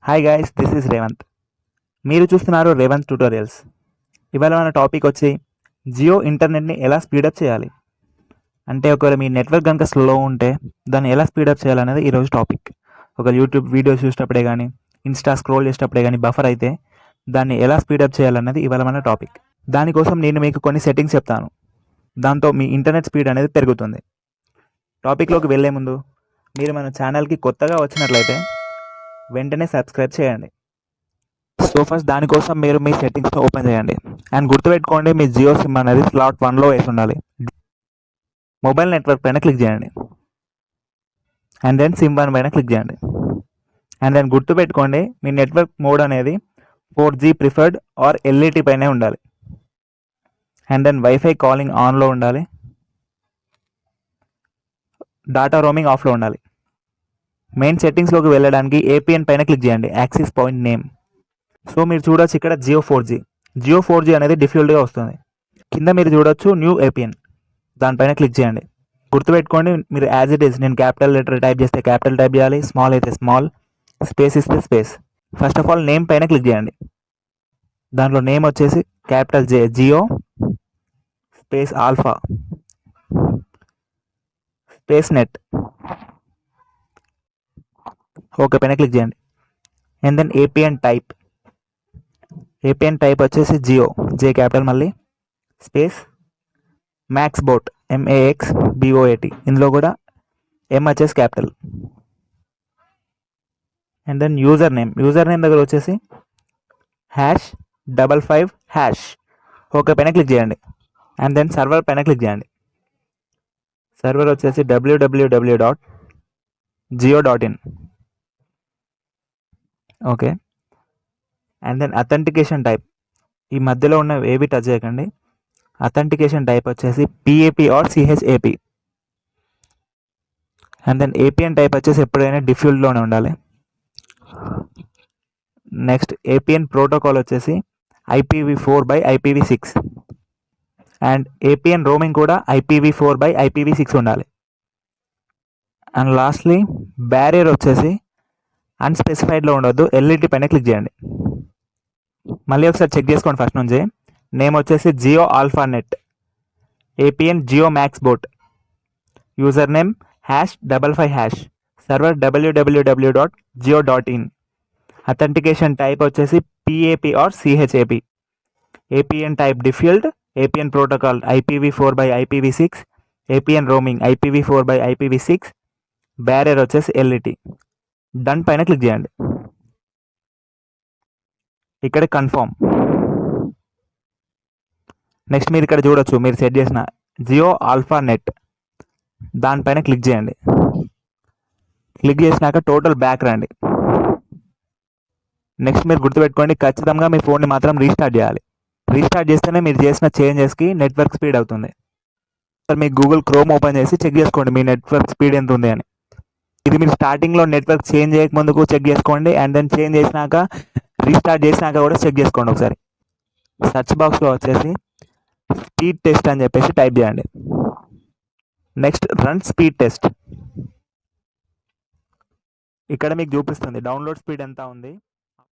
Hi guys, this is Revanth. మీరు చూస్తున్నారు Revanth tutorials. ఇవాళ మన టాపిక్ వచ్చి జియో ఇంటర్నెట్ని ఎలా స్పీడప్ చేయాలి. అంటే ఒకవేళ మీ నెట్వర్క్ కనుక స్లో ఉంటే దాన్ని ఎలా స్పీడప్ చేయాలనేది ఈరోజు టాపిక్. ఒక యూట్యూబ్ వీడియోస్ చూసేటప్పుడే కానీ, ఇన్స్టా స్క్రోల్ చేసేటప్పుడే కానీ బఫర్ అయితే దాన్ని ఎలా స్పీడప్ చేయాలన్నది ఇవాళ మన టాపిక్. దానికోసం నేను మీకు కొన్ని సెట్టింగ్స్ చెప్తాను. దాంతో మీ ఇంటర్నెట్ స్పీడ్ అనేది పెరుగుతుంది. టాపిక్లోకి వెళ్ళే ముందు మీరు మన ఛానల్కి కొత్తగా వచ్చినట్లయితే వెంటనే సబ్స్క్రైబ్ చేయండి. సో ఫస్ట్ దానికోసం మీరు మీ సెట్టింగ్స్ని ఓపెన్ చేయండి అండ్ గుర్తుపెట్టుకోండి, మీ జియో సిమ్ అనేది స్లాట్ 1లో వేసి ఉండాలి. మొబైల్ నెట్వర్క్ పైన క్లిక్ చేయండి అండ్ దెన్ సిమ్ 1 పైన క్లిక్ చేయండి అండ్ దెన్ గుర్తుపెట్టుకోండి, మీ నెట్వర్క్ మోడ్ అనేది 4G ప్రిఫర్డ్ ఆర్ ఎల్ఈటీ పైనే ఉండాలి. అండ్ దెన్ వైఫై కాలింగ్ ఆన్లో ఉండాలి. డాటా రోమింగ్ ఆఫ్లో ఉండాలి. మెయిన్ సెట్టింగ్స్లోకి వెళ్ళడానికి ఏపీఎన్ పైన క్లిక్ చేయండి, యాక్సిస్ పాయింట్ నేమ్. సో మీరు చూడొచ్చు ఇక్కడ జియో 4G అనేది డిఫాల్ట్గా వస్తుంది. కింద మీరు చూడొచ్చు న్యూ ఏపీఎన్, దానిపైన క్లిక్ చేయండి. గుర్తుపెట్టుకోండి, మీరు యాజ్ ఇట్ ఈస్ నేను క్యాపిటల్ లెటర్ టైప్ చేస్తే క్యాపిటల్ టైప్ చేయాలి, స్మాల్ అయితే స్మాల్, స్పేస్ ఇస్తే space. First of all name పైన క్లిక్ చేయండి. దాంట్లో నేమ్ వచ్చేసి capital J, Jio space alpha space net. Okay పైన క్లిక్ చేయండి అండ్ దెన్ ఏపీఎన్ టైప్ వచ్చేసి జియో, జే క్యాపిటల్ మళ్ళీ స్పేస్ మ్యాక్స్ బోట్, MAXBOAT. ఇందులో కూడా M వచ్చేసి capital. And then user name దగ్గర వచ్చేసి #55#. ఓకే పైన క్లిక్ చేయండి అండ్ దెన్ సర్వర్ పైన క్లిక్ చేయండి. సర్వర్ వచ్చేసి www.jio.in. Okay and then authentication type, ఈ మధ్యలో ఉన్న ఏవి టచ్ చేయకండి. అథెంటికేషన్ టైప్ వచ్చేసి PAP or CHAP. And then APN type వచ్చేసి ఎప్పుడైనా డిఫాల్ట్లోనే ఉండాలి. నెక్స్ట్ ఏపీఎన్ ప్రోటోకాల్ వచ్చేసి IPv4/IPv6 అండ్ ఏపీఎన్ రోమింగ్ కూడా IPv4/IPv6 ఉండాలి. అండ్ లాస్ట్లీ బ్యారియర్ వచ్చేసి అన్స్పెసిఫైడ్లో ఉండొద్దు, ఎల్ఈటీ పైన క్లిక్ చేయండి. మళ్ళీ ఒకసారి చెక్ చేసుకోండి ఫస్ట్ నుంచి. నేమ్ వచ్చేసి Jio alpha net, APN Jio max boat, user name #55#, server www.jio.in. Authentication type వచ్చేసి PAP or CHAP. APN type default, APN protocol IPv4/IPv6, APN roaming IPv4/IPv6, bearer వచ్చేసి ఎల్ఈటీ. డన్ పైన క్లిక్ చేయండి. ఇక్కడ కన్ఫర్మ్. నెక్స్ట్ మీరు ఇక్కడ చూడొచ్చు మీరు సెట్ చేసిన జియో ఆల్ఫా నెట్, దానిపైన క్లిక్ చేయండి. క్లిక్ చేసినాక టోటల్ బ్యాక్ రండి. నెక్స్ట్ మీరు గుర్తుపెట్టుకోండి, ఖచ్చితంగా మీ ఫోన్ని మాత్రం రీస్టార్ట్ చేయాలి. రీస్టార్ట్ చేస్తేనే మీరు చేసిన చేంజెస్కి నెట్వర్క్ స్పీడ్ అవుతుంది. మీ గూగుల్ క్రోమ్ ఓపెన్ చేసి చెక్ చేసుకోండి మీ నెట్వర్క్ స్పీడ్ ఎంత ఉంది అని. ఇది మీరు స్టార్టింగ్లో నెట్వర్క్ చేంజ్ చేయకముందుకు చెక్ చేసుకోండి అండ్ దెన్ చేంజ్ చేసినాక రీస్టార్ట్ చేసినాక కూడా చెక్ చేసుకోండి ఒకసారి. సెర్చ్ బాక్స్లో వచ్చేసి స్పీడ్ టెస్ట్ అని చెప్పేసి టైప్ చేయండి. Next run speed test. ఇక్కడ మీకు చూపిస్తుంది డౌన్లోడ్ స్పీడ్ ఎంత ఉంది,